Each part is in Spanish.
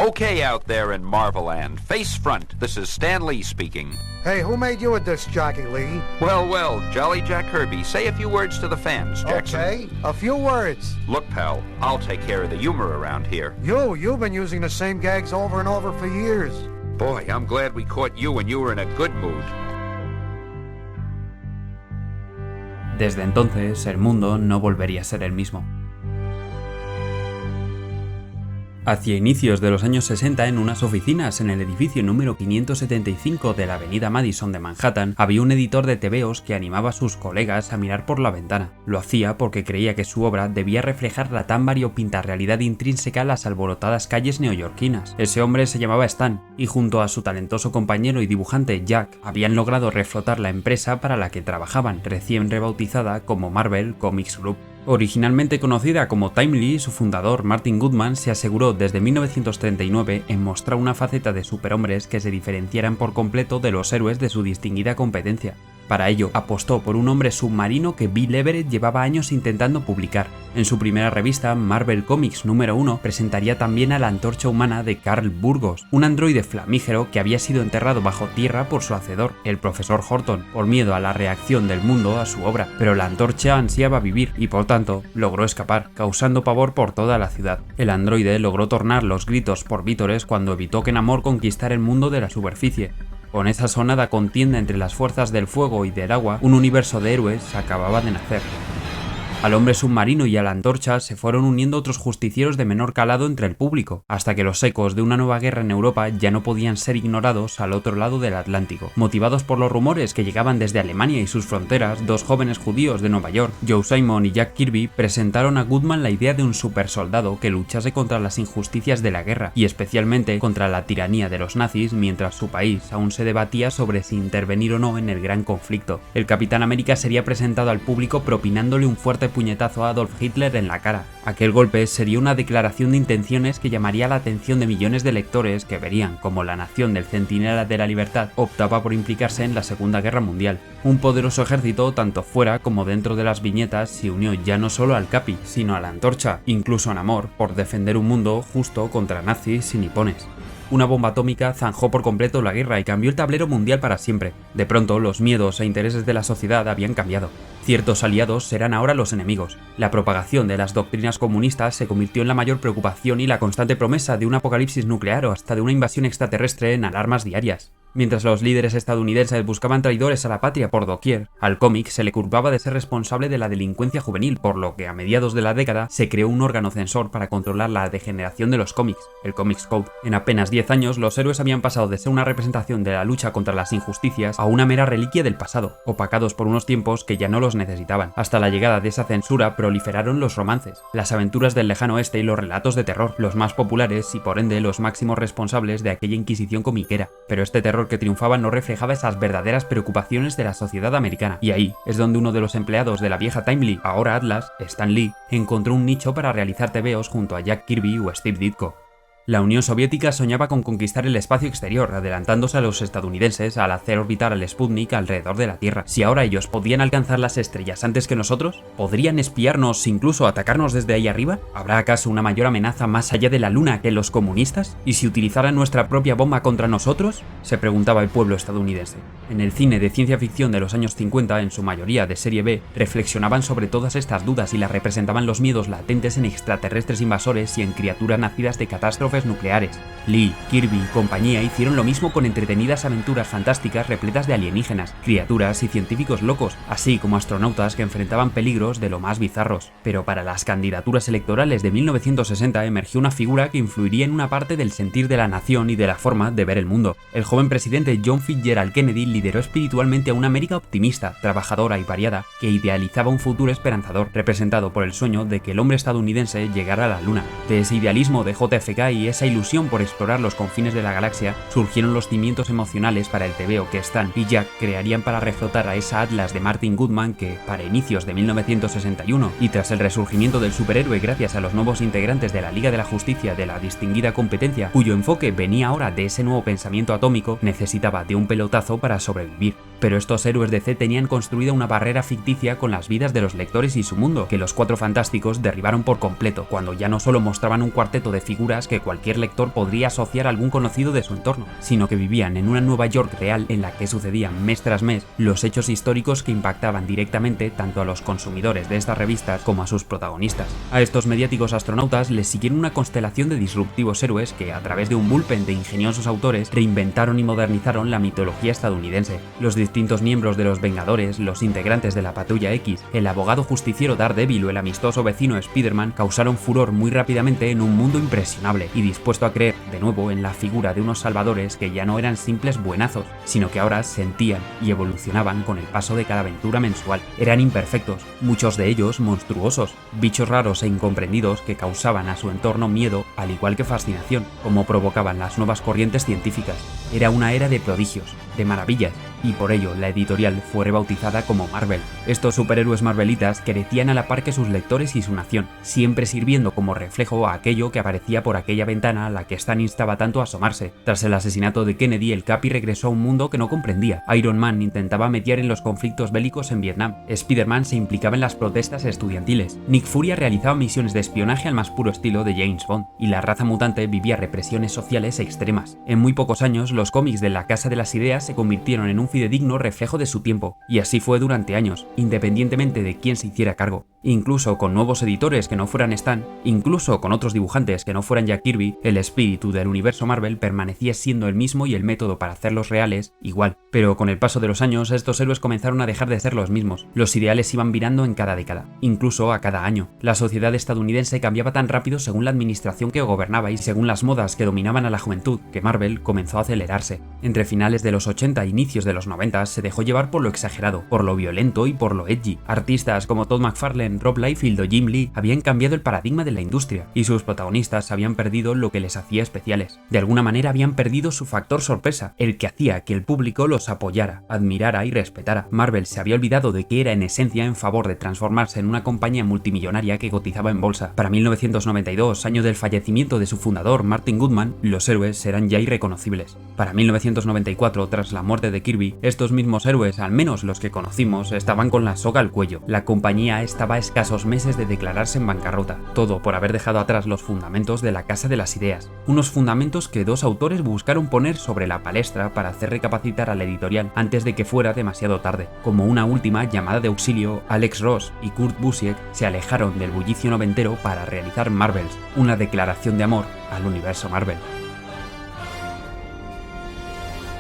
Okay, out there in Marveland, face front, this is Stan Lee speaking. Hey, who made you a disc jockey, Lee? Well, Jolly Jack Kirby, say a few words to the fans, Jackson. Okay, a few words. Look, pal, I'll take care of the humor around here. You've been using the same gags over and over for years. Boy, I'm glad we caught you when you were in a good mood. Desde entonces, el mundo no volvería a ser el mismo. Hacia inicios de los años 60, en unas oficinas en el edificio número 575 de la avenida Madison de Manhattan, había un editor de tebeos que animaba a sus colegas a mirar por la ventana. Lo hacía porque creía que su obra debía reflejar la tan variopinta realidad intrínseca a las alborotadas calles neoyorquinas. Ese hombre se llamaba Stan, y junto a su talentoso compañero y dibujante Jack, habían logrado reflotar la empresa para la que trabajaban, recién rebautizada como Marvel Comics Group. Originalmente conocida como Timely, su fundador Martin Goodman se aseguró desde 1939 en mostrar una faceta de superhombres que se diferenciaran por completo de los héroes de su distinguida competencia. Para ello, apostó por un hombre submarino que Bill Everett llevaba años intentando publicar. En su primera revista, Marvel Comics número 1, presentaría también a la antorcha humana de Carl Burgos, un androide flamígero que había sido enterrado bajo tierra por su hacedor, el profesor Horton, por miedo a la reacción del mundo a su obra. Pero la antorcha ansiaba vivir y, por tanto, logró escapar, causando pavor por toda la ciudad. El androide logró tornar los gritos por vítores cuando evitó que Namor conquistara el mundo de la superficie. Con esa sonada contienda entre las fuerzas del fuego y del agua, un universo de héroes acababa de nacer. Al hombre submarino y a la antorcha se fueron uniendo otros justicieros de menor calado entre el público, hasta que los ecos de una nueva guerra en Europa ya no podían ser ignorados al otro lado del Atlántico. Motivados por los rumores que llegaban desde Alemania y sus fronteras, dos jóvenes judíos de Nueva York, Joe Simon y Jack Kirby, presentaron a Goodman la idea de un supersoldado que luchase contra las injusticias de la guerra, y especialmente contra la tiranía de los nazis, mientras su país aún se debatía sobre si intervenir o no en el gran conflicto. El Capitán América sería presentado al público propinándole un fuerte puñetazo a Adolf Hitler en la cara. Aquel golpe sería una declaración de intenciones que llamaría la atención de millones de lectores que verían como la nación del Centinela de la Libertad optaba por implicarse en la Segunda Guerra Mundial. Un poderoso ejército, tanto fuera como dentro de las viñetas, se unió ya no solo al Capi, sino a la antorcha, incluso a Namor, por defender un mundo justo contra nazis y nipones. Una bomba atómica zanjó por completo la guerra y cambió el tablero mundial para siempre. De pronto, los miedos e intereses de la sociedad habían cambiado. Ciertos aliados serán ahora los enemigos. La propagación de las doctrinas comunistas se convirtió en la mayor preocupación y la constante promesa de un apocalipsis nuclear o hasta de una invasión extraterrestre en alarmas diarias. Mientras los líderes estadounidenses buscaban traidores a la patria por doquier, al cómic se le culpaba de ser responsable de la delincuencia juvenil, por lo que a mediados de la década se creó un órgano censor para controlar la degeneración de los cómics, el Comics Code. En apenas 10 años, los héroes habían pasado de ser una representación de la lucha contra las injusticias a una mera reliquia del pasado, opacados por unos tiempos que ya no los necesitaban. Hasta la llegada de esa censura proliferaron los romances, las aventuras del lejano oeste y los relatos de terror, los más populares y por ende los máximos responsables de aquella inquisición comiquera. Pero este terror que triunfaba no reflejaba esas verdaderas preocupaciones de la sociedad americana, y ahí es donde uno de los empleados de la vieja Timely, ahora Atlas, Stan Lee, encontró un nicho para realizar tebeos junto a Jack Kirby o Steve Ditko. La Unión Soviética soñaba con conquistar el espacio exterior, adelantándose a los estadounidenses al hacer orbitar al Sputnik alrededor de la Tierra. Si ahora ellos podían alcanzar las estrellas antes que nosotros, ¿podrían espiarnos, incluso atacarnos desde ahí arriba? ¿Habrá acaso una mayor amenaza más allá de la Luna que los comunistas? ¿Y si utilizaran nuestra propia bomba contra nosotros?, se preguntaba el pueblo estadounidense. En el cine de ciencia ficción de los años 50, en su mayoría de serie B, reflexionaban sobre todas estas dudas y las representaban los miedos latentes en extraterrestres invasores y en criaturas nacidas de catástrofes nucleares. Lee, Kirby y compañía hicieron lo mismo con entretenidas aventuras fantásticas repletas de alienígenas, criaturas y científicos locos, así como astronautas que enfrentaban peligros de lo más bizarros. Pero para las candidaturas electorales de 1960 emergió una figura que influiría en una parte del sentir de la nación y de la forma de ver el mundo. El joven presidente John Fitzgerald Kennedy lideró espiritualmente a una América optimista, trabajadora y variada, que idealizaba un futuro esperanzador, representado por el sueño de que el hombre estadounidense llegara a la Luna. De ese idealismo de JFK y esa ilusión por explorar los confines de la galaxia, surgieron los cimientos emocionales para el tebeo que Stan y Jack crearían para reflotar a esa Atlas de Martin Goodman que, para inicios de 1961, y tras el resurgimiento del superhéroe gracias a los nuevos integrantes de la Liga de la Justicia de la distinguida competencia, cuyo enfoque venía ahora de ese nuevo pensamiento atómico, necesitaba de un pelotazo para sobrevivir. Pero estos héroes DC tenían construida una barrera ficticia con las vidas de los lectores y su mundo, que los Cuatro Fantásticos derribaron por completo, cuando ya no solo mostraban un cuarteto de figuras que cualquier lector podría asociar a algún conocido de su entorno, sino que vivían en una Nueva York real en la que sucedían mes tras mes los hechos históricos que impactaban directamente tanto a los consumidores de estas revistas como a sus protagonistas. A estos mediáticos astronautas les siguieron una constelación de disruptivos héroes que, a través de un bullpen de ingeniosos autores, reinventaron y modernizaron la mitología estadounidense. Los distintos miembros de los Vengadores, los integrantes de la Patrulla X, el abogado justiciero Daredevil o el amistoso vecino Spider-Man causaron furor muy rápidamente en un mundo impresionable y dispuesto a creer de nuevo en la figura de unos salvadores que ya no eran simples buenazos, sino que ahora sentían y evolucionaban con el paso de cada aventura mensual. Eran imperfectos, muchos de ellos monstruosos, bichos raros e incomprendidos que causaban a su entorno miedo al igual que fascinación, como provocaban las nuevas corrientes científicas. Era una era de prodigios, de maravillas, y por ello la editorial fue rebautizada como Marvel. Estos superhéroes marvelitas crecían a la par que sus lectores y su nación, siempre sirviendo como reflejo a aquello que aparecía por aquella ventana a la que Stan instaba tanto a asomarse. Tras el asesinato de Kennedy, el Capi regresó a un mundo que no comprendía. Iron Man intentaba mediar en los conflictos bélicos en Vietnam. Spider-Man se implicaba en las protestas estudiantiles. Nick Fury realizaba misiones de espionaje al más puro estilo de James Bond, y la raza mutante vivía represiones sociales extremas. En muy pocos años, los cómics de la Casa de las Ideas se convirtieron en un fidedigno reflejo de su tiempo, y así fue durante años, independientemente de quién se hiciera cargo. Incluso con nuevos editores que no fueran Stan, incluso con otros dibujantes que no fueran Jack Kirby, el espíritu del universo Marvel permanecía siendo el mismo y el método para hacerlos reales igual. Pero con el paso de los años, estos héroes comenzaron a dejar de ser los mismos. Los ideales iban virando en cada década, incluso a cada año. La sociedad estadounidense cambiaba tan rápido según la administración que gobernaba y según las modas que dominaban a la juventud, que Marvel comenzó a acelerarse. Entre finales de los 80 e inicios de los 90 se dejó llevar por lo exagerado, por lo violento y por lo edgy. Artistas como Todd McFarlane, Rob Liefeld o Jim Lee habían cambiado el paradigma de la industria, y sus protagonistas habían perdido lo que les hacía especiales. De alguna manera habían perdido su factor sorpresa, el que hacía que el público los apoyara, admirara y respetara. Marvel se había olvidado de que era en esencia en favor de transformarse en una compañía multimillonaria que cotizaba en bolsa. Para 1992, año del fallecimiento de su fundador Martin Goodman, los héroes eran ya irreconocibles. Para 1994, tras la muerte de Kirby, estos mismos héroes, al menos los que conocimos, estaban con la soga al cuello. La compañía estaba a escasos meses de declararse en bancarrota, todo por haber dejado atrás los fundamentos de la Casa de las Ideas. Unos fundamentos que dos autores buscaron poner sobre la palestra para hacer recapacitar a la editorial antes de que fuera demasiado tarde. Como una última llamada de auxilio, Alex Ross y Kurt Busiek se alejaron del bullicio noventero para realizar Marvels, una declaración de amor al universo Marvel.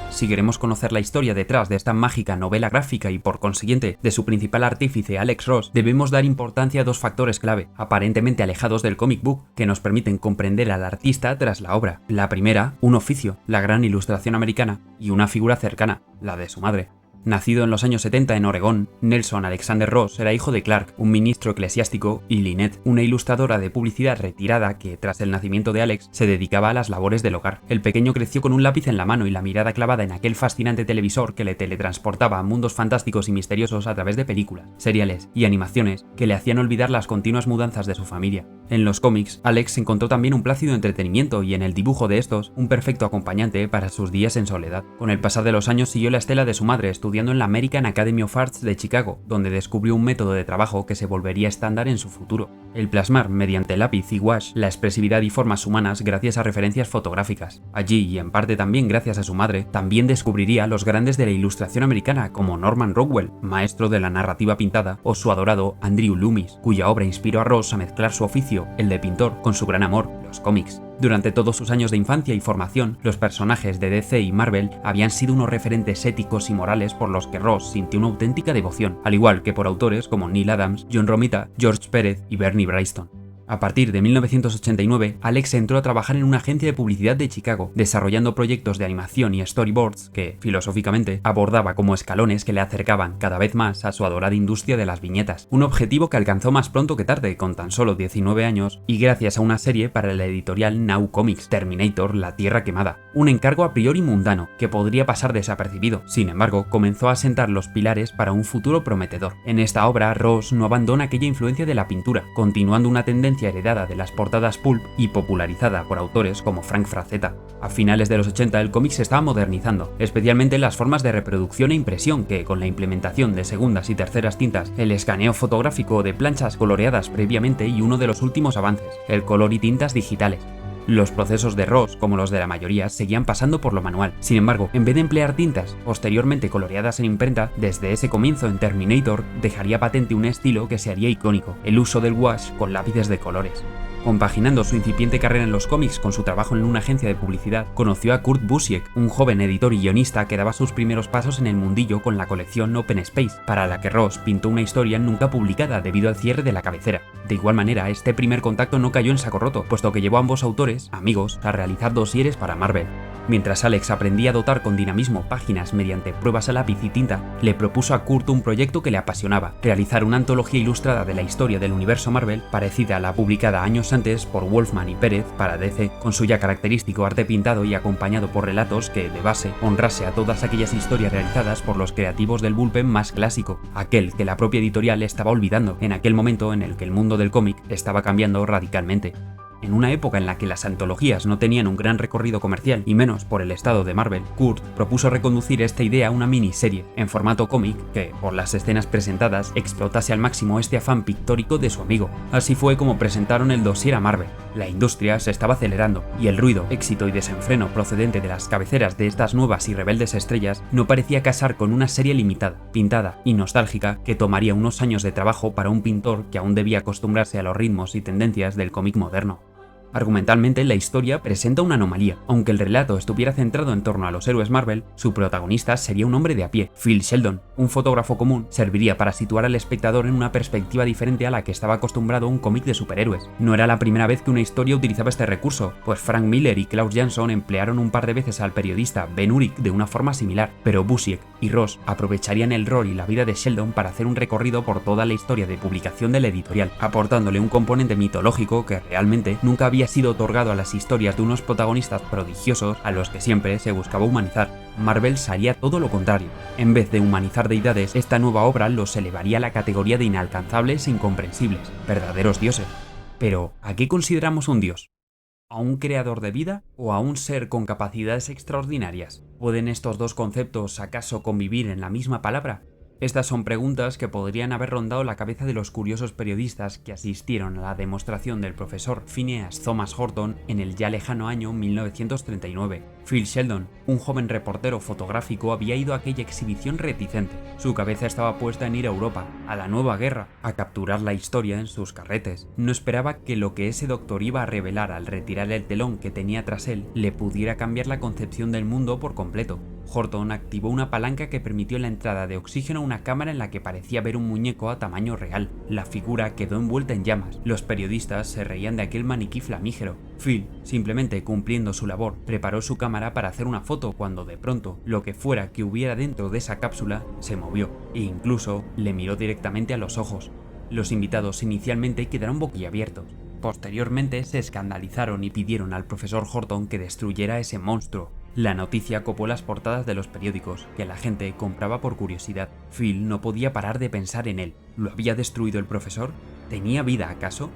Si queremos conocer la historia detrás de esta mágica novela gráfica y por consiguiente de su principal artífice Alex Ross, debemos dar importancia a dos factores clave, aparentemente alejados del comic book, que nos permiten comprender al artista tras la obra. La primera, un oficio, la gran ilustración americana, y una figura cercana, la de su madre. Nacido en los años 70 en Oregón, Nelson Alexander Ross era hijo de Clark, un ministro eclesiástico, y Lynette, una ilustradora de publicidad retirada que, tras el nacimiento de Alex, se dedicaba a las labores del hogar. El pequeño creció con un lápiz en la mano y la mirada clavada en aquel fascinante televisor que le teletransportaba a mundos fantásticos y misteriosos a través de películas, seriales y animaciones que le hacían olvidar las continuas mudanzas de su familia. En los cómics, Alex encontró también un plácido entretenimiento y en el dibujo de estos, un perfecto acompañante para sus días en soledad. Con el pasar de los años siguió la estela de su madre estudiando en la American Academy of Arts de Chicago, donde descubrió un método de trabajo que se volvería estándar en su futuro: el plasmar mediante lápiz y wash la expresividad y formas humanas gracias a referencias fotográficas. Allí, y en parte también gracias a su madre, también descubriría a los grandes de la ilustración americana como Norman Rockwell, maestro de la narrativa pintada, o su adorado Andrew Loomis, cuya obra inspiró a Ross a mezclar su oficio, el de pintor, con su gran amor, los cómics. Durante todos sus años de infancia y formación, los personajes de DC y Marvel habían sido unos referentes éticos y morales por los que Ross sintió una auténtica devoción, al igual que por autores como Neil Adams, John Romita, George Pérez y Bernie Wrightson. A partir de 1989, Alex entró a trabajar en una agencia de publicidad de Chicago, desarrollando proyectos de animación y storyboards que, filosóficamente, abordaba como escalones que le acercaban cada vez más a su adorada industria de las viñetas, un objetivo que alcanzó más pronto que tarde, con tan solo 19 años, y gracias a una serie para la editorial Now Comics, Terminator, La Tierra Quemada, un encargo a priori mundano, que podría pasar desapercibido. Sin embargo, comenzó a sentar los pilares para un futuro prometedor. En esta obra, Ross no abandona aquella influencia de la pintura, continuando una tendencia tendencia heredada de las portadas pulp y popularizada por autores como Frank Frazetta. A finales de los 80 el cómic se estaba modernizando, especialmente las formas de reproducción e impresión que, con la implementación de segundas y terceras tintas, el escaneo fotográfico de planchas coloreadas previamente y uno de los últimos avances, el color y tintas digitales. Los procesos de Ross, como los de la mayoría, seguían pasando por lo manual. Sin embargo, en vez de emplear tintas posteriormente coloreadas en imprenta, desde ese comienzo en Terminator dejaría patente un estilo que se haría icónico, el uso del wash con lápices de colores. Compaginando su incipiente carrera en los cómics con su trabajo en una agencia de publicidad, conoció a Kurt Busiek, un joven editor y guionista que daba sus primeros pasos en el mundillo con la colección Open Space, para la que Ross pintó una historia nunca publicada debido al cierre de la cabecera. De igual manera, este primer contacto no cayó en saco roto, puesto que llevó a ambos autores, amigos, a realizar dosieres para Marvel. Mientras Alex aprendía a dotar con dinamismo páginas mediante pruebas a lápiz y tinta, le propuso a Kurt un proyecto que le apasionaba: realizar una antología ilustrada de la historia del universo Marvel, parecida a la publicada años antes por Wolfman y Pérez para DC, con su ya característico arte pintado y acompañado por relatos que, de base, honrase a todas aquellas historias realizadas por los creativos del bullpen más clásico, aquel que la propia editorial estaba olvidando en aquel momento en el que el mundo del cómic estaba cambiando radicalmente. En una época en la que las antologías no tenían un gran recorrido comercial, y menos por el estado de Marvel, Kurt propuso reconducir esta idea a una miniserie en formato cómic que, por las escenas presentadas, explotase al máximo este afán pictórico de su amigo. Así fue como presentaron el dossier a Marvel. La industria se estaba acelerando, y el ruido, éxito y desenfreno procedente de las cabeceras de estas nuevas y rebeldes estrellas no parecía casar con una serie limitada, pintada y nostálgica que tomaría unos años de trabajo para un pintor que aún debía acostumbrarse a los ritmos y tendencias del cómic moderno. Argumentalmente, la historia presenta una anomalía. Aunque el relato estuviera centrado en torno a los héroes Marvel, su protagonista sería un hombre de a pie. Phil Sheldon, un fotógrafo común, serviría para situar al espectador en una perspectiva diferente a la que estaba acostumbrado un cómic de superhéroes. No era la primera vez que una historia utilizaba este recurso, pues Frank Miller y Klaus Jansson emplearon un par de veces al periodista Ben Urich de una forma similar, pero Busiek y Ross aprovecharían el rol y la vida de Sheldon para hacer un recorrido por toda la historia de publicación de la editorial, aportándole un componente mitológico que realmente nunca había sido otorgado a las historias de unos protagonistas prodigiosos a los que siempre se buscaba humanizar. Marvel haría todo lo contrario. En vez de humanizar deidades, esta nueva obra los elevaría a la categoría de inalcanzables e incomprensibles, verdaderos dioses. Pero, ¿a qué consideramos un dios? ¿A un creador de vida o a un ser con capacidades extraordinarias? ¿Pueden estos dos conceptos acaso convivir en la misma palabra? Estas son preguntas que podrían haber rondado la cabeza de los curiosos periodistas que asistieron a la demostración del profesor Phineas Thomas Horton en el ya lejano año 1939. Phil Sheldon, un joven reportero fotográfico, había ido a aquella exhibición reticente. Su cabeza estaba puesta en ir a Europa, a la Nueva Guerra, a capturar la historia en sus carretes. No esperaba que lo que ese doctor iba a revelar al retirar el telón que tenía tras él le pudiera cambiar la concepción del mundo por completo. Horton activó una palanca que permitió la entrada de oxígeno a una cámara en la que parecía ver un muñeco a tamaño real. La figura quedó envuelta en llamas. Los periodistas se reían de aquel maniquí flamígero. Phil, simplemente cumpliendo su labor, preparó su cámara para hacer una foto cuando de pronto lo que fuera que hubiera dentro de esa cápsula se movió e incluso le miró directamente a los ojos. Los invitados inicialmente quedaron boquiabiertos. Posteriormente se escandalizaron y pidieron al profesor Horton que destruyera ese monstruo. La noticia copó las portadas de los periódicos, que la gente compraba por curiosidad. Phil no podía parar de pensar en él. ¿Lo había destruido el profesor? ¿Tenía vida acaso?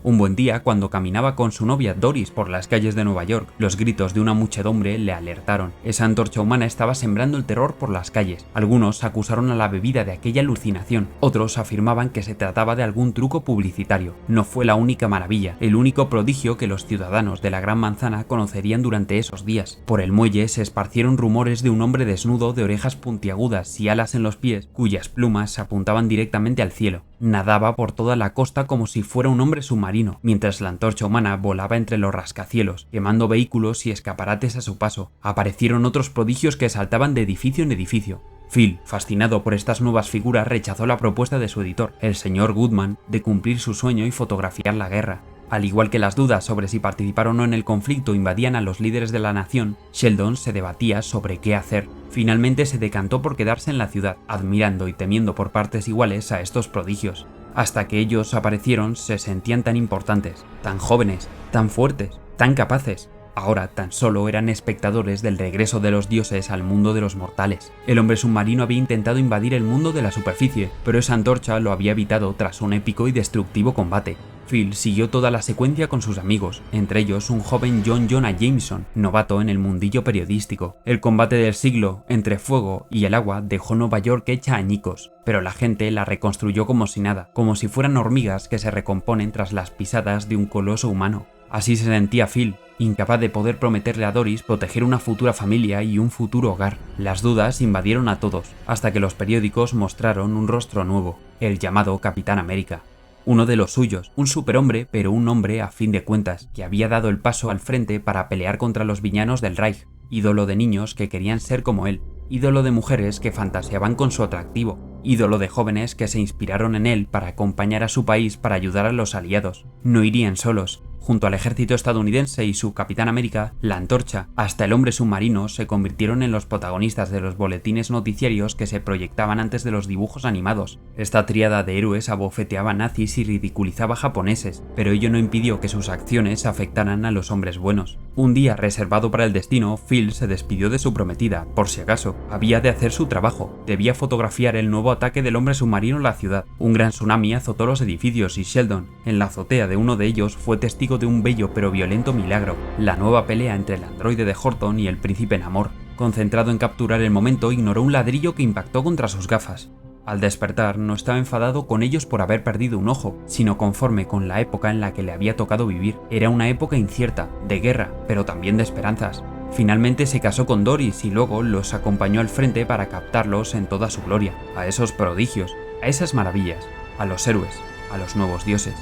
Un buen día, cuando caminaba con su novia Doris por las calles de Nueva York, los gritos de una muchedumbre le alertaron. Esa antorcha humana estaba sembrando el terror por las calles. Algunos acusaron a la bebida de aquella alucinación, otros afirmaban que se trataba de algún truco publicitario. No fue la única maravilla, el único prodigio que los ciudadanos de la Gran Manzana conocerían durante esos días. Por el muelle se esparcieron rumores de un hombre desnudo de orejas puntiagudas y alas en los pies, cuyas plumas apuntaban directamente al cielo. Nadaba por toda la costa como si fuera un hombre submarino, mientras la antorcha humana volaba entre los rascacielos, quemando vehículos y escaparates a su paso. Aparecieron otros prodigios que saltaban de edificio en edificio. Phil, fascinado por estas nuevas figuras, rechazó la propuesta de su editor, el señor Goodman, de cumplir su sueño y fotografiar la guerra. Al igual que las dudas sobre si participar o no en el conflicto invadían a los líderes de la nación, Sheldon se debatía sobre qué hacer. Finalmente se decantó por quedarse en la ciudad, admirando y temiendo por partes iguales a estos prodigios. Hasta que ellos aparecieron, se sentían tan importantes, tan jóvenes, tan fuertes, tan capaces. Ahora tan solo eran espectadores del regreso de los dioses al mundo de los mortales. El hombre submarino había intentado invadir el mundo de la superficie, pero esa antorcha lo había evitado tras un épico y destructivo combate. Phil siguió toda la secuencia con sus amigos, entre ellos un joven John Jonah Jameson, novato en el mundillo periodístico. El combate del siglo entre fuego y el agua dejó Nueva York hecha añicos, pero la gente la reconstruyó como si nada, como si fueran hormigas que se recomponen tras las pisadas de un coloso humano. Así se sentía Phil, incapaz de poder prometerle a Doris proteger una futura familia y un futuro hogar. Las dudas invadieron a todos, hasta que los periódicos mostraron un rostro nuevo, el llamado Capitán América. Uno de los suyos, un superhombre, pero un hombre a fin de cuentas, que había dado el paso al frente para pelear contra los villanos del Reich, ídolo de niños que querían ser como él, ídolo de mujeres que fantaseaban con su atractivo, ídolo de jóvenes que se inspiraron en él para acompañar a su país para ayudar a los aliados. No irían solos. Junto al ejército estadounidense y su Capitán América, la Antorcha, hasta el hombre submarino se convirtieron en los protagonistas de los boletines noticiarios que se proyectaban antes de los dibujos animados. Esta tríada de héroes abofeteaba nazis y ridiculizaba japoneses, pero ello no impidió que sus acciones afectaran a los hombres buenos. Un día reservado para el destino, Phil se despidió de su prometida, por si acaso. Había de hacer su trabajo, debía fotografiar el nuevo ataque del hombre submarino en la ciudad. Un gran tsunami azotó los edificios y Sheldon, en la azotea de uno de ellos, fue testigo de un bello pero violento milagro, la nueva pelea entre el androide de Horton y el príncipe Namor. Concentrado en capturar el momento, ignoró un ladrillo que impactó contra sus gafas. Al despertar, no estaba enfadado con ellos por haber perdido un ojo, sino conforme con la época en la que le había tocado vivir. Era una época incierta, de guerra, pero también de esperanzas. Finalmente se casó con Doris y luego los acompañó al frente para captarlos en toda su gloria, a esos prodigios, a esas maravillas, a los héroes, a los nuevos dioses.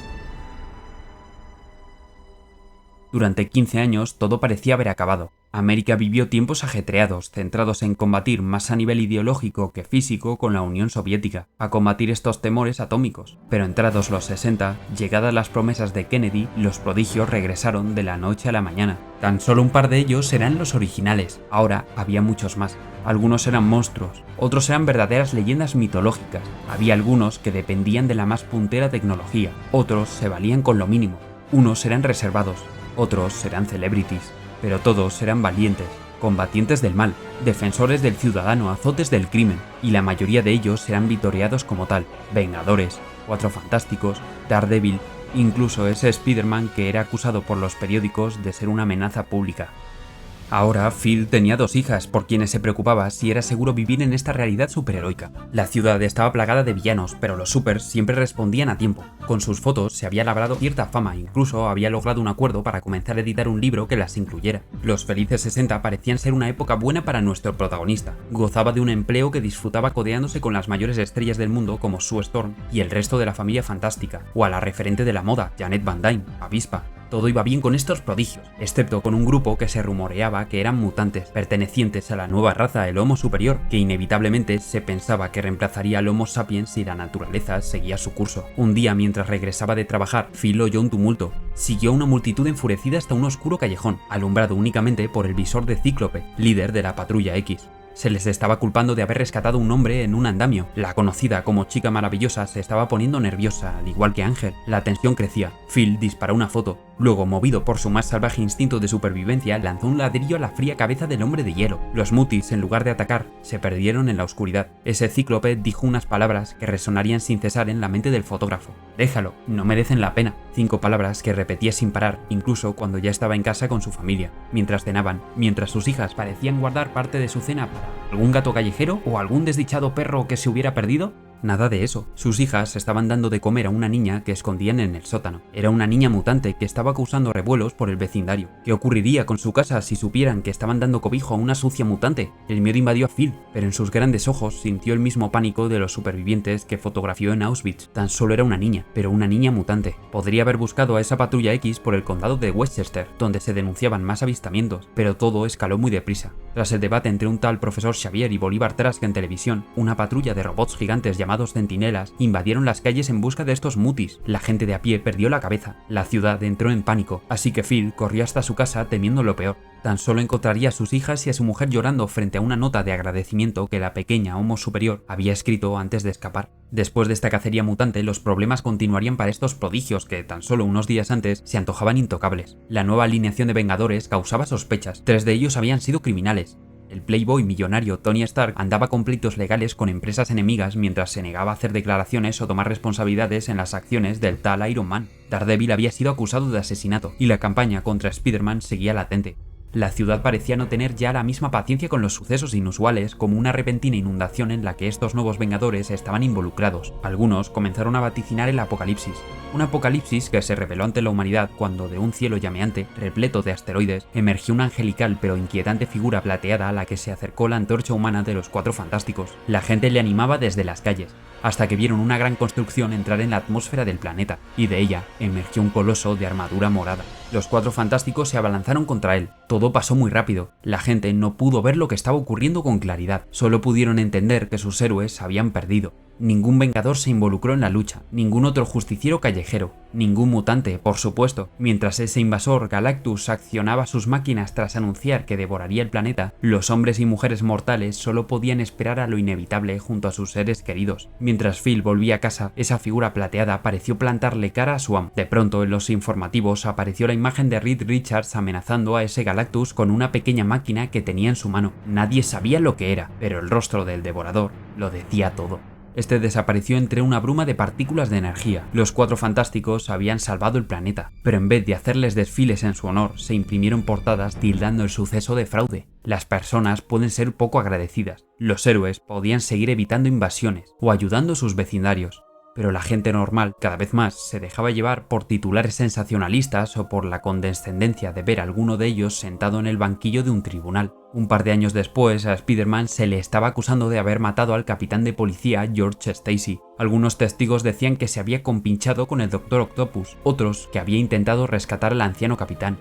Durante 15 años todo parecía haber acabado. América vivió tiempos ajetreados, centrados en combatir más a nivel ideológico que físico con la Unión Soviética, a combatir estos temores atómicos. Pero entrados los 60, llegadas las promesas de Kennedy, los prodigios regresaron de la noche a la mañana. Tan solo un par de ellos eran los originales, ahora había muchos más. Algunos eran monstruos, otros eran verdaderas leyendas mitológicas, había algunos que dependían de la más puntera tecnología, otros se valían con lo mínimo, unos eran reservados, otros serán celebrities, pero todos eran valientes, combatientes del mal, defensores del ciudadano, azotes del crimen, y la mayoría de ellos serán vitoreados como tal: Vengadores, Cuatro Fantásticos, Daredevil, incluso ese Spider-Man que era acusado por los periódicos de ser una amenaza pública. Ahora, Phil tenía dos hijas, por quienes se preocupaba si era seguro vivir en esta realidad superheroica. La ciudad estaba plagada de villanos, pero los supers siempre respondían a tiempo. Con sus fotos se había labrado cierta fama, incluso había logrado un acuerdo para comenzar a editar un libro que las incluyera. Los felices 60 parecían ser una época buena para nuestro protagonista. Gozaba de un empleo que disfrutaba codeándose con las mayores estrellas del mundo como Sue Storm y el resto de la familia fantástica, o a la referente de la moda, Janet Van Dyne, Avispa. Todo iba bien con estos prodigios, excepto con un grupo que se rumoreaba que eran mutantes, pertenecientes a la nueva raza, el Homo superior, que inevitablemente se pensaba que reemplazaría al Homo sapiens si la naturaleza seguía su curso. Un día, mientras regresaba de trabajar, Phil oyó un tumulto. Siguió a una multitud enfurecida hasta un oscuro callejón, alumbrado únicamente por el visor de Cíclope, líder de la Patrulla X. Se les estaba culpando de haber rescatado a un hombre en un andamio. La conocida como Chica Maravillosa se estaba poniendo nerviosa, al igual que Ángel. La tensión crecía. Phil disparó una foto. Luego, movido por su más salvaje instinto de supervivencia, lanzó un ladrillo a la fría cabeza del hombre de hielo. Los mutis, en lugar de atacar, se perdieron en la oscuridad. Ese cíclope dijo unas palabras que resonarían sin cesar en la mente del fotógrafo. Déjalo, no merecen la pena. 5 palabras que repetía sin parar, incluso cuando ya estaba en casa con su familia. Mientras cenaban, mientras sus hijas parecían guardar parte de su cena para algún gato callejero o algún desdichado perro que se hubiera perdido. Nada de eso. Sus hijas estaban dando de comer a una niña que escondían en el sótano. Era una niña mutante que estaba causando revuelos por el vecindario. ¿Qué ocurriría con su casa si supieran que estaban dando cobijo a una sucia mutante? El miedo invadió a Phil, pero en sus grandes ojos sintió el mismo pánico de los supervivientes que fotografió en Auschwitz. Tan solo era una niña, pero una niña mutante. Podría haber buscado a esa Patrulla X por el condado de Westchester, donde se denunciaban más avistamientos, pero todo escaló muy deprisa. Tras el debate entre un tal profesor Xavier y Bolívar Trask en televisión, una patrulla de robots gigantes llamados centinelas invadieron las calles en busca de estos mutis. La gente de a pie perdió la cabeza. La ciudad entró en pánico, así que Phil corrió hasta su casa temiendo lo peor. Tan solo encontraría a sus hijas y a su mujer llorando frente a una nota de agradecimiento que la pequeña Homo superior había escrito antes de escapar. Después de esta cacería mutante, los problemas continuarían para estos prodigios que tan solo unos días antes se antojaban intocables. La nueva alineación de Vengadores causaba sospechas. 3 de ellos habían sido criminales. El playboy millonario Tony Stark andaba con pleitos legales con empresas enemigas mientras se negaba a hacer declaraciones o tomar responsabilidades en las acciones del tal Iron Man. Daredevil había sido acusado de asesinato y la campaña contra Spider-Man seguía latente. La ciudad parecía no tener ya la misma paciencia con los sucesos inusuales como una repentina inundación en la que estos nuevos Vengadores estaban involucrados. Algunos comenzaron a vaticinar el apocalipsis. Un apocalipsis que se reveló ante la humanidad cuando de un cielo llameante, repleto de asteroides, emergió una angelical pero inquietante figura plateada a la que se acercó la antorcha humana de los Cuatro Fantásticos. La gente le animaba desde las calles, hasta que vieron una gran construcción entrar en la atmósfera del planeta, y de ella emergió un coloso de armadura morada. Los Cuatro Fantásticos se abalanzaron contra él. Todo pasó muy rápido. La gente no pudo ver lo que estaba ocurriendo con claridad. Solo pudieron entender que sus héroes habían perdido. Ningún Vengador se involucró en la lucha, ningún otro justiciero callejero, ningún mutante, por supuesto. Mientras ese invasor Galactus accionaba sus máquinas tras anunciar que devoraría el planeta, los hombres y mujeres mortales solo podían esperar a lo inevitable junto a sus seres queridos. Mientras Phil volvía a casa, esa figura plateada pareció plantarle cara a su amo. De pronto, en los informativos apareció la imagen de Reed Richards amenazando a ese Galactus con una pequeña máquina que tenía en su mano. Nadie sabía lo que era, pero el rostro del devorador lo decía todo. Este desapareció entre una bruma de partículas de energía. Los Cuatro Fantásticos habían salvado el planeta, pero en vez de hacerles desfiles en su honor, se imprimieron portadas tildando el suceso de fraude. Las personas pueden ser poco agradecidas. Los héroes podían seguir evitando invasiones o ayudando a sus vecindarios. Pero la gente normal cada vez más se dejaba llevar por titulares sensacionalistas o por la condescendencia de ver a alguno de ellos sentado en el banquillo de un tribunal. Un par de años después, a Spider-Man se le estaba acusando de haber matado al capitán de policía George Stacy. Algunos testigos decían que se había compinchado con el Dr. Octopus, otros que había intentado rescatar al anciano capitán.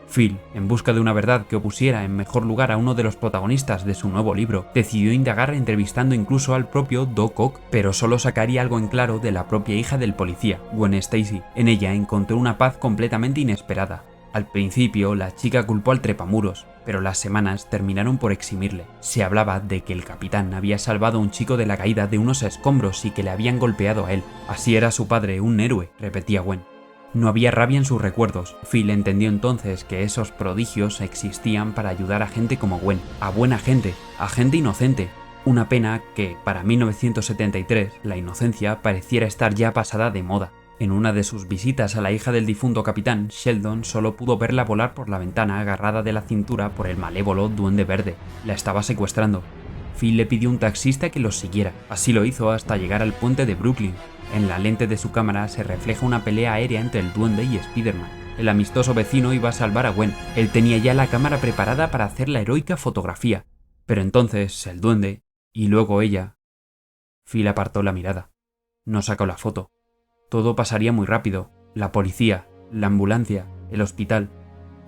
Phil, en busca de una verdad que pusiera en mejor lugar a uno de los protagonistas de su nuevo libro, decidió indagar entrevistando incluso al propio Doc Ock, pero solo sacaría algo en claro de la propia hija del policía, Gwen Stacy. En ella encontró una paz completamente inesperada. Al principio, la chica culpó al trepamuros, pero las semanas terminaron por eximirle. Se hablaba de que el capitán había salvado a un chico de la caída de unos escombros y que le habían golpeado a él. Así era su padre, un héroe, repetía Gwen. No había rabia en sus recuerdos. Phil entendió entonces que esos prodigios existían para ayudar a gente como Gwen, a buena gente, a gente inocente. Una pena que, para 1973, la inocencia pareciera estar ya pasada de moda. En una de sus visitas a la hija del difunto capitán, Sheldon solo pudo verla volar por la ventana agarrada de la cintura por el malévolo Duende Verde. La estaba secuestrando. Phil le pidió a un taxista que los siguiera. Así lo hizo hasta llegar al puente de Brooklyn. En la lente de su cámara se refleja una pelea aérea entre el Duende y Spider-Man. El amistoso vecino iba a salvar a Gwen. Él tenía ya la cámara preparada para hacer la heroica fotografía. Pero entonces el Duende, y luego ella... Phil apartó la mirada. No sacó la foto. Todo pasaría muy rápido. La policía, la ambulancia, el hospital.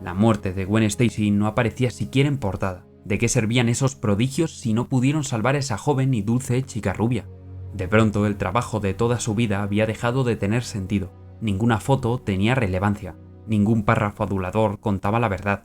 La muerte de Gwen Stacy no aparecía siquiera en portada. ¿De qué servían esos prodigios si no pudieron salvar a esa joven y dulce chica rubia? De pronto el trabajo de toda su vida había dejado de tener sentido. Ninguna foto tenía relevancia. Ningún párrafo adulador contaba la verdad.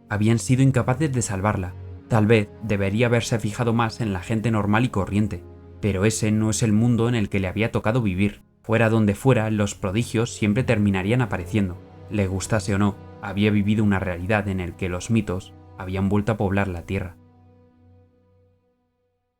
Habían sido incapaces de salvarla. Tal vez debería haberse fijado más en la gente normal y corriente. Pero ese no es el mundo en el que le había tocado vivir. Fuera donde fuera, los prodigios siempre terminarían apareciendo. Le gustase o no, había vivido una realidad en la que los mitos habían vuelto a poblar la Tierra.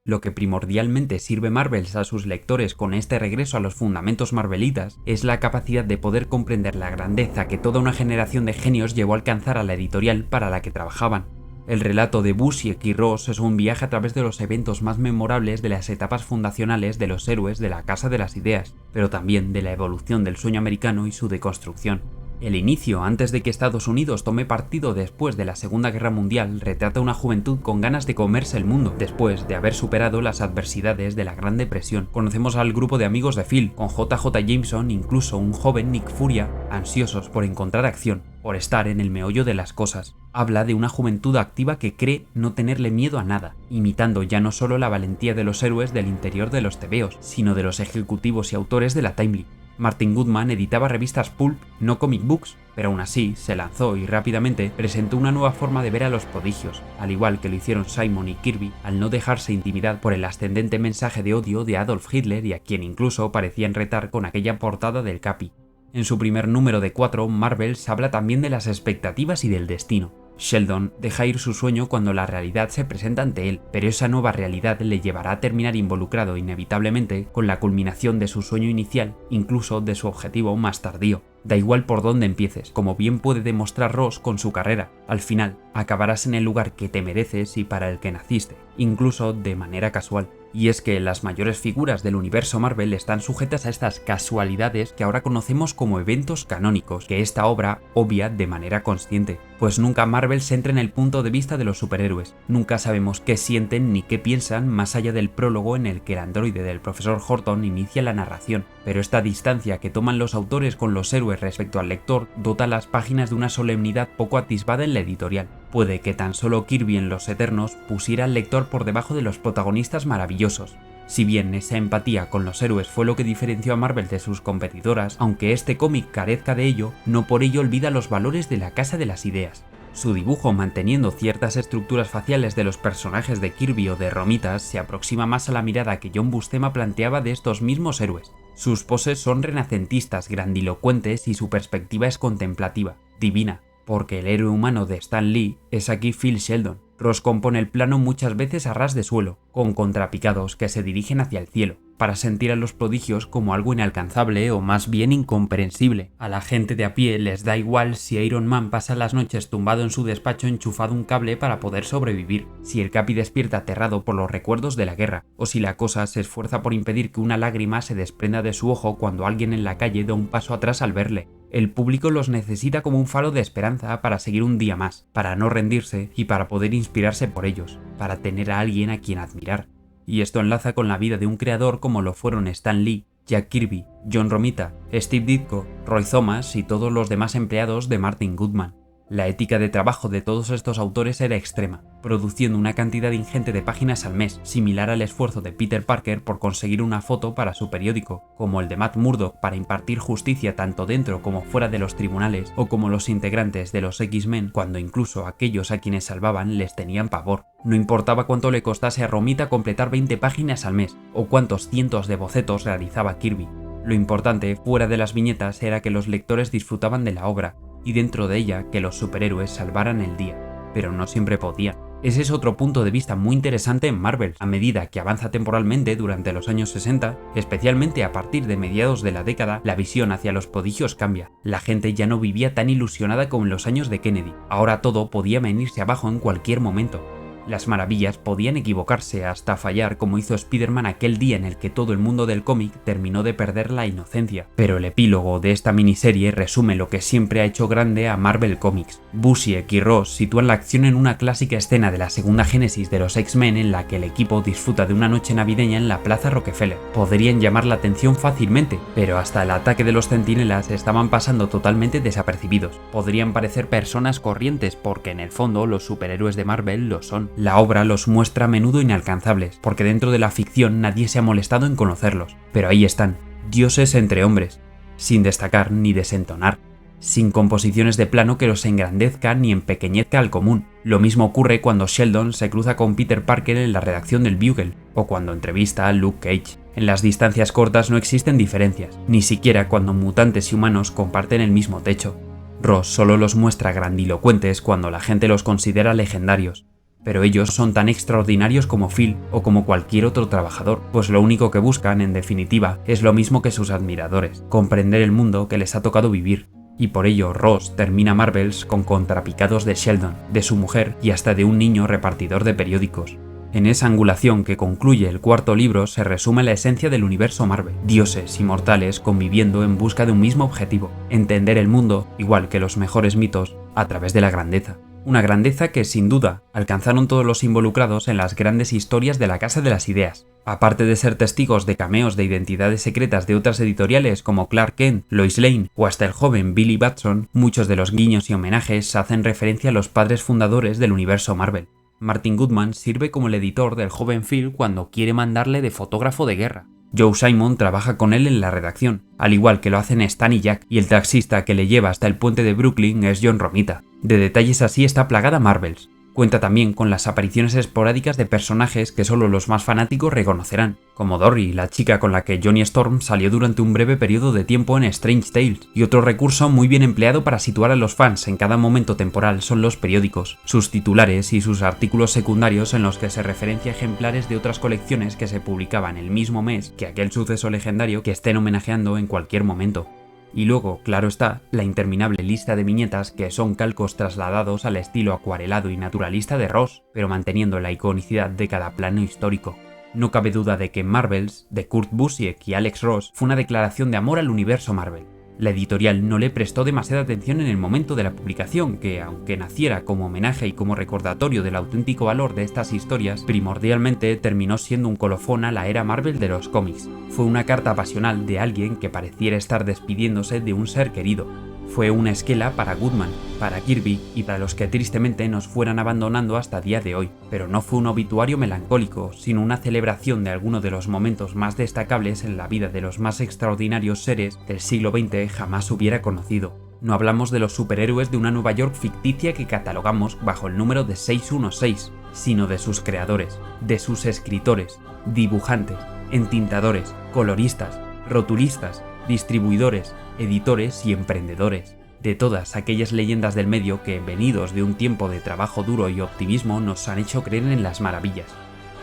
Lo que primordialmente sirve Marvels a sus lectores con este regreso a los fundamentos marvelitas es la capacidad de poder comprender la grandeza que toda una generación de genios llevó a alcanzar a la editorial para la que trabajaban. El relato de Busiek y Ross es un viaje a través de los eventos más memorables de las etapas fundacionales de los héroes de la Casa de las Ideas, pero también de la evolución del sueño americano y su deconstrucción. El inicio, antes de que Estados Unidos tome partido después de la Segunda Guerra Mundial, retrata una juventud con ganas de comerse el mundo, después de haber superado las adversidades de la Gran Depresión. Conocemos al grupo de amigos de Phil, con JJ Jameson, incluso un joven Nick Furia, ansiosos por encontrar acción, por estar en el meollo de las cosas. Habla de una juventud activa que cree no tenerle miedo a nada, imitando ya no solo la valentía de los héroes del interior de los tebeos, sino de los ejecutivos y autores de la Timely. Martin Goodman editaba revistas pulp, no comic books, pero aún así se lanzó y rápidamente presentó una nueva forma de ver a los prodigios, al igual que lo hicieron Simon y Kirby, al no dejarse intimidar por el ascendente mensaje de odio de Adolf Hitler y a quien incluso parecían retar con aquella portada del Capi. En su primer número de 4, Marvels habla también de las expectativas y del destino. Sheldon deja ir su sueño cuando la realidad se presenta ante él, pero esa nueva realidad le llevará a terminar involucrado inevitablemente con la culminación de su sueño inicial, incluso de su objetivo más tardío. Da igual por dónde empieces, como bien puede demostrar Ross con su carrera, al final acabarás en el lugar que te mereces y para el que naciste, incluso de manera casual. Y es que las mayores figuras del universo Marvel están sujetas a estas casualidades que ahora conocemos como eventos canónicos, que esta obra obvia de manera consciente. Pues nunca Marvel se entra en el punto de vista de los superhéroes, nunca sabemos qué sienten ni qué piensan más allá del prólogo en el que el androide del profesor Horton inicia la narración, pero esta distancia que toman los autores con los héroes respecto al lector dota las páginas de una solemnidad poco atisbada en la editorial. Puede que tan solo Kirby en Los Eternos pusiera al lector por debajo de los protagonistas maravillosos. Si bien esa empatía con los héroes fue lo que diferenció a Marvel de sus competidoras, aunque este cómic carezca de ello, no por ello olvida los valores de la Casa de las Ideas. Su dibujo, manteniendo ciertas estructuras faciales de los personajes de Kirby o de Romita, se aproxima más a la mirada que John Buscema planteaba de estos mismos héroes. Sus poses son renacentistas, grandilocuentes y su perspectiva es contemplativa, divina, porque el héroe humano de Stan Lee es aquí Phil Sheldon. Ross compone el plano muchas veces a ras de suelo, con contrapicados que se dirigen hacia el cielo, para sentir a los prodigios como algo inalcanzable o más bien incomprensible. A la gente de a pie les da igual si Iron Man pasa las noches tumbado en su despacho enchufado un cable para poder sobrevivir, si el Capi despierta aterrado por los recuerdos de la guerra, o si la cosa se esfuerza por impedir que una lágrima se desprenda de su ojo cuando alguien en la calle da un paso atrás al verle. El público los necesita como un faro de esperanza para seguir un día más, para no rendirse y para poder inspirarse por ellos, para tener a alguien a quien admirar. Y esto enlaza con la vida de un creador como lo fueron Stan Lee, Jack Kirby, John Romita, Steve Ditko, Roy Thomas y todos los demás empleados de Martin Goodman. La ética de trabajo de todos estos autores era extrema, produciendo una cantidad ingente de páginas al mes, similar al esfuerzo de Peter Parker por conseguir una foto para su periódico, como el de Matt Murdock para impartir justicia tanto dentro como fuera de los tribunales, o como los integrantes de los X-Men cuando incluso aquellos a quienes salvaban les tenían pavor. No importaba cuánto le costase a Romita completar 20 páginas al mes, o cuántos cientos de bocetos realizaba Kirby. Lo importante, fuera de las viñetas, era que los lectores disfrutaban de la obra, y dentro de ella que los superhéroes salvaran el día, pero no siempre podían. Ese es otro punto de vista muy interesante en Marvel. A medida que avanza temporalmente durante los años 60, especialmente a partir de mediados de la década, la visión hacia los prodigios cambia. La gente ya no vivía tan ilusionada como en los años de Kennedy. Ahora todo podía venirse abajo en cualquier momento. Las maravillas podían equivocarse hasta fallar como hizo Spider-Man aquel día en el que todo el mundo del cómic terminó de perder la inocencia. Pero el epílogo de esta miniserie resume lo que siempre ha hecho grande a Marvel Comics. Busiek y Ross sitúan la acción en una clásica escena de la segunda génesis de los X-Men en la que el equipo disfruta de una noche navideña en la Plaza Rockefeller. Podrían llamar la atención fácilmente, pero hasta el ataque de los centinelas estaban pasando totalmente desapercibidos. Podrían parecer personas corrientes porque en el fondo los superhéroes de Marvel lo son. La obra los muestra a menudo inalcanzables, porque dentro de la ficción nadie se ha molestado en conocerlos. Pero ahí están, dioses entre hombres, sin destacar ni desentonar, sin composiciones de plano que los engrandezca ni empequeñezca al común. Lo mismo ocurre cuando Sheldon se cruza con Peter Parker en la redacción del Bugle, o cuando entrevista a Luke Cage. En las distancias cortas no existen diferencias, ni siquiera cuando mutantes y humanos comparten el mismo techo. Ross solo los muestra grandilocuentes cuando la gente los considera legendarios. Pero ellos son tan extraordinarios como Phil o como cualquier otro trabajador, pues lo único que buscan, en definitiva, es lo mismo que sus admiradores, comprender el mundo que les ha tocado vivir. Y por ello Ross termina Marvels con contrapicados de Sheldon, de su mujer y hasta de un niño repartidor de periódicos. En esa angulación que concluye el cuarto libro se resume la esencia del universo Marvel, dioses y mortales conviviendo en busca de un mismo objetivo, entender el mundo, igual que los mejores mitos, a través de la grandeza. Una grandeza que, sin duda, alcanzaron todos los involucrados en las grandes historias de la Casa de las Ideas. Aparte de ser testigos de cameos de identidades secretas de otras editoriales como Clark Kent, Lois Lane o hasta el joven Billy Batson, muchos de los guiños y homenajes hacen referencia a los padres fundadores del universo Marvel. Martin Goodman sirve como el editor del joven Phil cuando quiere mandarle de fotógrafo de guerra. Joe Simon trabaja con él en la redacción, al igual que lo hacen Stan y Jack, y el taxista que le lleva hasta el puente de Brooklyn es John Romita. De detalles así está plagada Marvels. Cuenta también con las apariciones esporádicas de personajes que solo los más fanáticos reconocerán, como Dory, la chica con la que Johnny Storm salió durante un breve periodo de tiempo en Strange Tales, y otro recurso muy bien empleado para situar a los fans en cada momento temporal son los periódicos, sus titulares y sus artículos secundarios en los que se referencia ejemplares de otras colecciones que se publicaban el mismo mes que aquel suceso legendario que estén homenajeando en cualquier momento. Y luego, claro está, la interminable lista de viñetas que son calcos trasladados al estilo acuarelado y naturalista de Ross, pero manteniendo la iconicidad de cada plano histórico. No cabe duda de que Marvels, de Kurt Busiek y Alex Ross, fue una declaración de amor al universo Marvel. La editorial no le prestó demasiada atención en el momento de la publicación, que, aunque naciera como homenaje y como recordatorio del auténtico valor de estas historias, primordialmente terminó siendo un colofón a la era Marvel de los cómics. Fue una carta pasional de alguien que pareciera estar despidiéndose de un ser querido. Fue una esquela para Goodman, para Kirby y para los que tristemente nos fueran abandonando hasta día de hoy, pero no fue un obituario melancólico, sino una celebración de alguno de los momentos más destacables en la vida de los más extraordinarios seres del siglo XX jamás hubiera conocido. No hablamos de los superhéroes de una Nueva York ficticia que catalogamos bajo el número de 616, sino de sus creadores, de sus escritores, dibujantes, entintadores, coloristas, rotulistas, distribuidores, editores y emprendedores, de todas aquellas leyendas del medio que, venidos de un tiempo de trabajo duro y optimismo, nos han hecho creer en las maravillas,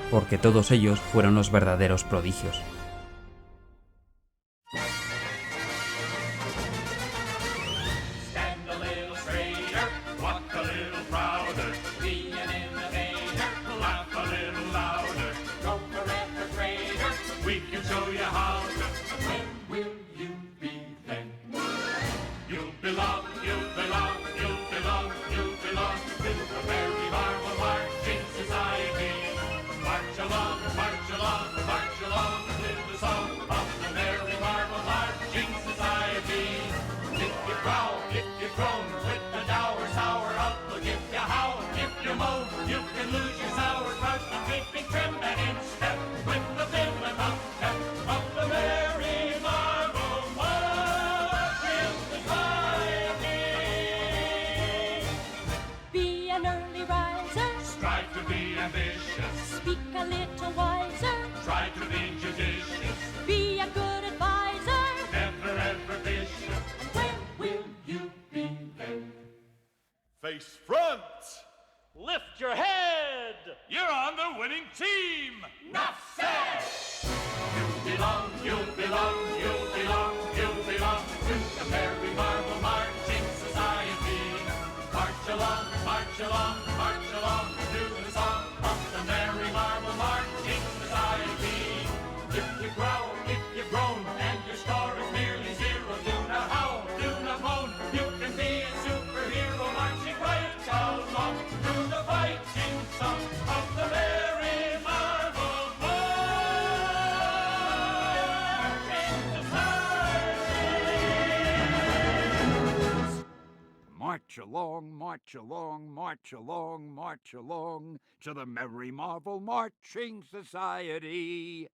porque todos ellos fueron los verdaderos prodigios. Face front! Lift your head! You're on the winning team! Enough said! You belong, you belong, you belong, you belong to the Merry Marvel Marching Society. March along, march along, march along to the song of the Merry Marvel Marching Society. If you growl, if you groan, and your score is nearly zero, do not howl, do not moan, you can be a superhero marching right along to the fighting song of the Merry Marvel Marching Society. March along, march along, march along, march along to the Merry Marvel Marching Society.